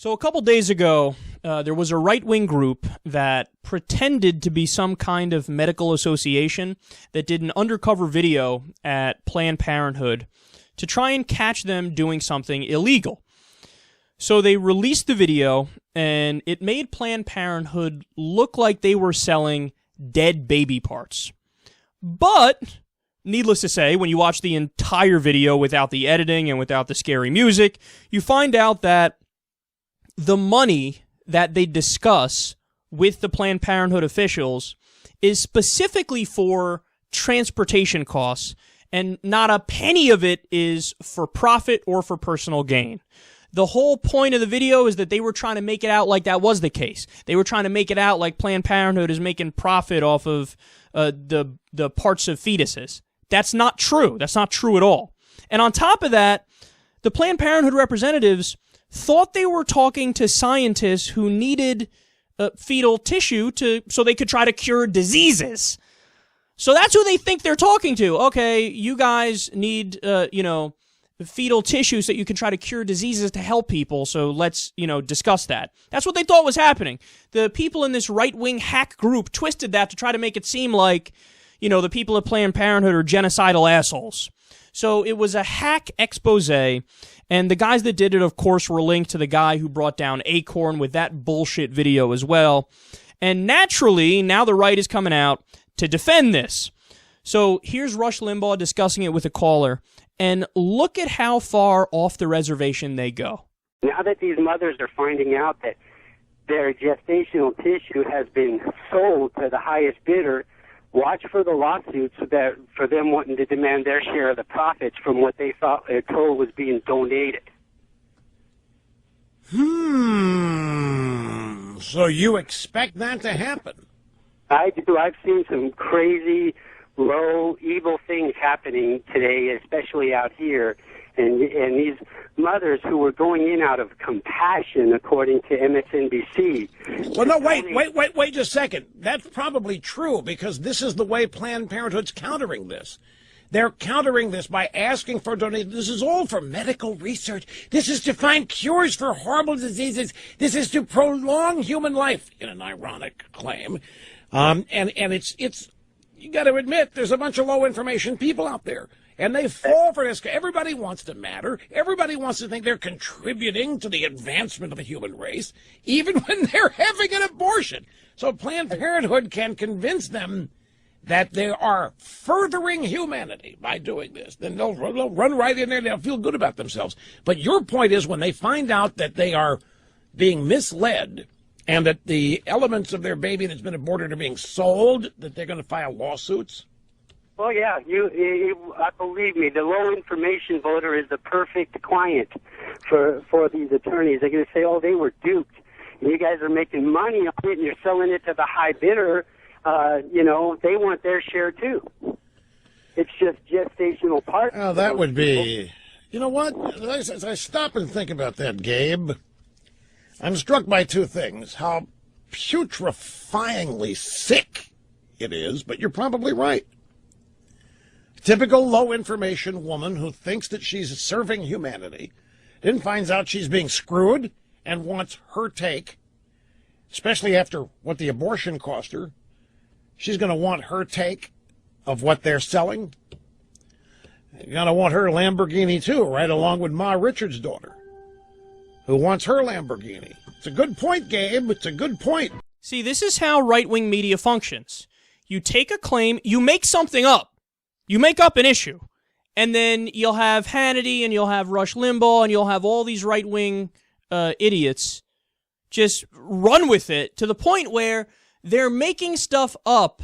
So a couple days ago, there was a right-wing group that pretended to be some kind of medical association that did an undercover video at Planned Parenthood to try and catch them doing something illegal. So they released the video, and it made Planned Parenthood look like they were selling dead baby parts. But, needless to say, when you watch the entire video without the editing and without the scary music, you find out that the money that they discuss with the Planned Parenthood officials is specifically for transportation costs, and not a penny of it is for profit or for personal gain. The whole point of the video is that they were trying to make it out like that was the case. They were trying to make it out like Planned Parenthood is making profit off of the parts of fetuses. That's not true. That's not true at all. And on top of that, the Planned Parenthood representatives thought they were talking to scientists who needed fetal tissue so they could try to cure diseases. So that's who they think they're talking to. Okay, you guys need, fetal tissue so that you can try to cure diseases to help people, so let's, discuss that. That's what they thought was happening. The people in this right-wing hack group twisted that to try to make it seem like, the people at Planned Parenthood are genocidal assholes. So it was a hack expose, and the guys that did it, of course, were linked to the guy who brought down Acorn with that bullshit video as well. And naturally, now the right is coming out to defend this. So here's Rush Limbaugh discussing it with a caller, and look at how far off the reservation they go. Now that these mothers are finding out that their gestational tissue has been sold to the highest bidder, watch for the lawsuits for them wanting to demand their share of the profits from what they thought they're told was being donated. So you expect that to happen? I do. I've seen some crazy, low, evil things happening today, especially out here. And these mothers who were going in out of compassion, according to MSNBC. Well, no, wait just a second. That's probably true, because this is the way Planned Parenthood's countering this. They're countering this by asking for donations. This is all for medical research. This is to find cures for horrible diseases. This is to prolong human life, in an ironic claim. And it's you got to admit, there's a bunch of low information people out there. And they fall for this. Everybody wants to matter. Everybody wants to think they're contributing to the advancement of the human race, even when they're having an abortion. So Planned Parenthood can convince them that they are furthering humanity by doing this. Then they'll run right in there and they'll feel good about themselves. But your point is, when they find out that they are being misled and that the elements of their baby that's been aborted are being sold, that they're going to file lawsuits? Well, yeah, believe me, the low information voter is the perfect client for these attorneys. They're going to say, oh, they were duped, and you guys are making money on it, and you're selling it to the high bidder. They want their share too. It's just gestational partners. Oh, that would be, you know what? As I stop and think about that, Gabe, I'm struck by two things: how putrefyingly sick it is, but you're probably right. Typical low-information woman who thinks that she's serving humanity, then finds out she's being screwed and wants her take, especially after what the abortion cost her. She's going to want her take of what they're selling. You're going to want her Lamborghini, too, right along with Ma Richards' daughter, who wants her Lamborghini. It's a good point, Gabe. It's a good point. See, this is how right-wing media functions. You take a claim, you make something up. You make up an issue, and then you'll have Hannity, and you'll have Rush Limbaugh, and you'll have all these right-wing idiots just run with it to the point where they're making stuff up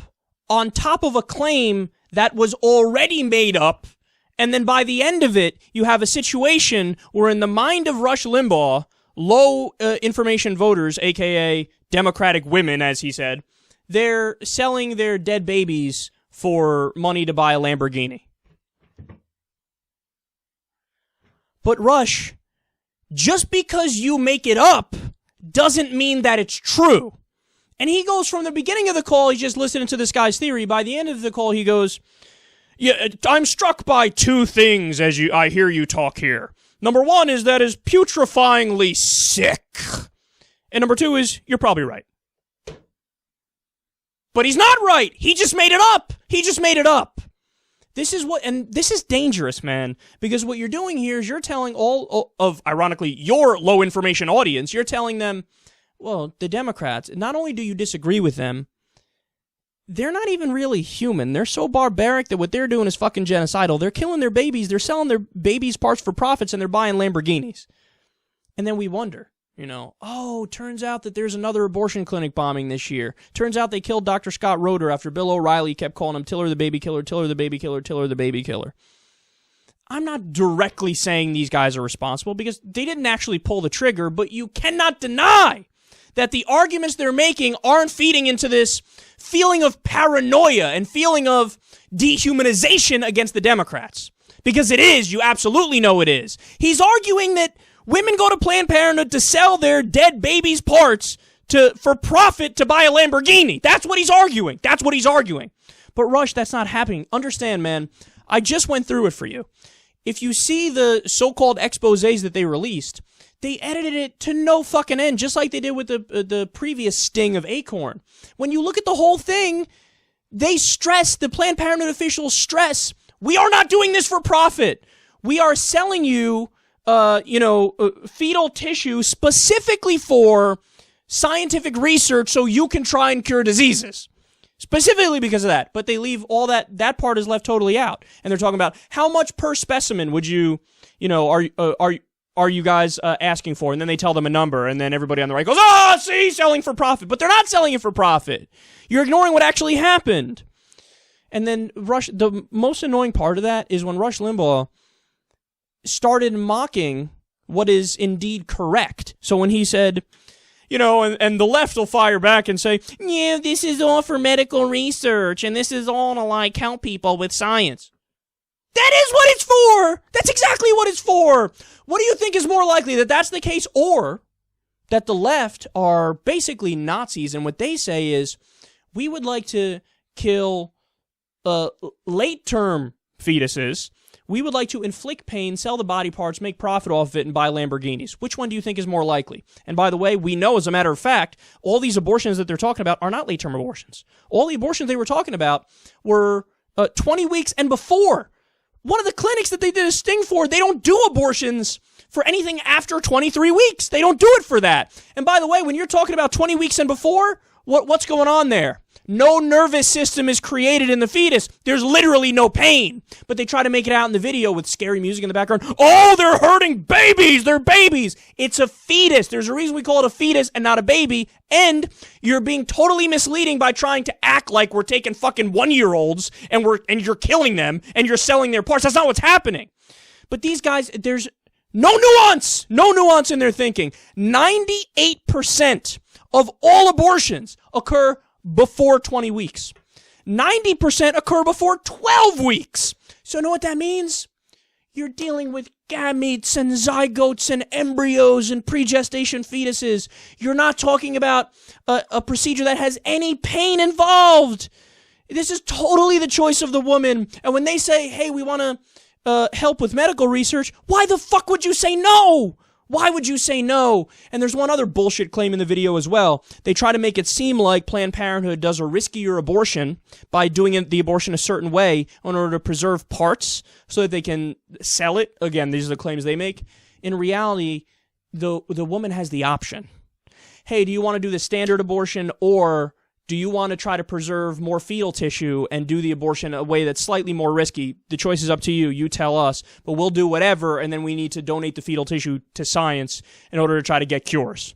on top of a claim that was already made up, and then by the end of it, you have a situation where in the mind of Rush Limbaugh, low information voters, a.k.a. Democratic women, as he said, they're selling their dead babies for money to buy a Lamborghini. But Rush, just because you make it up doesn't mean that it's true. And he goes from the beginning of the call, he's just listening to this guy's theory. By the end of the call, he goes, yeah, I'm struck by two things as I hear you talk here. Number one is that is putrefyingly sick. And number two is, you're probably right. But he's not right. He just made it up. He just made it up. This is dangerous, man, because what you're doing here is you're telling all of, ironically, your low information audience, you're telling them, well, the Democrats, not only do you disagree with them, they're not even really human. They're so barbaric that what they're doing is fucking genocidal. They're killing their babies, they're selling their babies' parts for profits, and they're buying Lamborghinis. And then we wonder, oh, turns out that there's another abortion clinic bombing this year. Turns out they killed Dr. Scott Roeder after Bill O'Reilly kept calling him Tiller the baby killer, Tiller the baby killer, Tiller the baby killer. I'm not directly saying these guys are responsible because they didn't actually pull the trigger, but you cannot deny that the arguments they're making aren't feeding into this feeling of paranoia and feeling of dehumanization against the Democrats. Because it is. You absolutely know it is. He's arguing that women go to Planned Parenthood to sell their dead babies' parts for profit to buy a Lamborghini. That's what he's arguing. That's what he's arguing. But Rush, that's not happening. Understand, man, I just went through it for you. If you see the so-called exposés that they released, they edited it to no fucking end, just like they did with the previous sting of Acorn. When you look at the whole thing, they stress, the Planned Parenthood officials stress, we are not doing this for profit. We are selling you, fetal tissue specifically for scientific research so you can try and cure diseases. Specifically because of that. But they leave all that part is left totally out. And they're talking about how much per specimen would you are you guys asking for? And then they tell them a number, and then everybody on the right goes, oh, see, selling for profit. But they're not selling it for profit. You're ignoring what actually happened. And then the most annoying part of that is when Rush Limbaugh started mocking what is indeed correct. So when he said, and the left will fire back and say, yeah, this is all for medical research, and this is all to, help people with science. That is what it's for! That's exactly what it's for! What do you think is more likely, that that's the case, or that the left are basically Nazis, and what they say is, we would like to kill late-term fetuses, we would like to inflict pain, sell the body parts, make profit off of it, and buy Lamborghinis. Which one do you think is more likely? And by the way, we know, as a matter of fact, all these abortions that they're talking about are not late-term abortions. All the abortions they were talking about were 20 weeks and before. One of the clinics that they did a sting for, they don't do abortions for anything after 23 weeks. They don't do it for that. And by the way, when you're talking about 20 weeks and before, what's going on there? No nervous system is created in the fetus. There's literally no pain. But they try to make it out in the video with scary music in the background. Oh, they're hurting babies. They're babies. It's a fetus. There's a reason we call it a fetus and not a baby. And you're being totally misleading by trying to act like we're taking fucking 1-year-olds and you're killing them and you're selling their parts. That's not what's happening. But these guys, there's no nuance in their thinking. 98% of all abortions occur before 20 weeks. 90% occur before 12 weeks. So you know what that means? You're dealing with gametes and zygotes and embryos and pregestation fetuses. You're not talking about a procedure that has any pain involved. This is totally the choice of the woman. And when they say, hey, we want to help with medical research, why the fuck would you say no? Why would you say no? And there's one other bullshit claim in the video as well. They try to make it seem like Planned Parenthood does a riskier abortion by doing the abortion a certain way in order to preserve parts so that they can sell it. Again, these are the claims they make. In reality, the woman has the option. Hey, do you want to do the standard abortion, or do you want to try to preserve more fetal tissue and do the abortion a way that's slightly more risky? The choice is up to you. You tell us. But we'll do whatever, and then we need to donate the fetal tissue to science in order to try to get cures.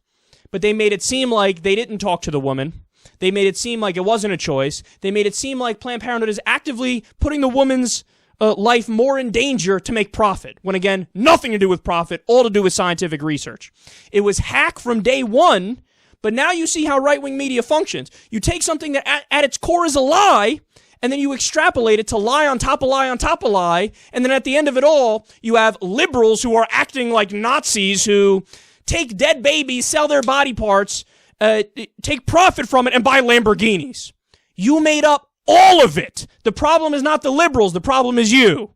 But they made it seem like they didn't talk to the woman. They made it seem like it wasn't a choice. They made it seem like Planned Parenthood is actively putting the woman's life more in danger to make profit. When again, nothing to do with profit, all to do with scientific research. It was hack from day one. But now you see how right-wing media functions. You take something that at its core is a lie, and then you extrapolate it to lie on top of lie on top of lie, and then at the end of it all, you have liberals who are acting like Nazis who take dead babies, sell their body parts, take profit from it, and buy Lamborghinis. You made up all of it. The problem is not the liberals. The problem is you.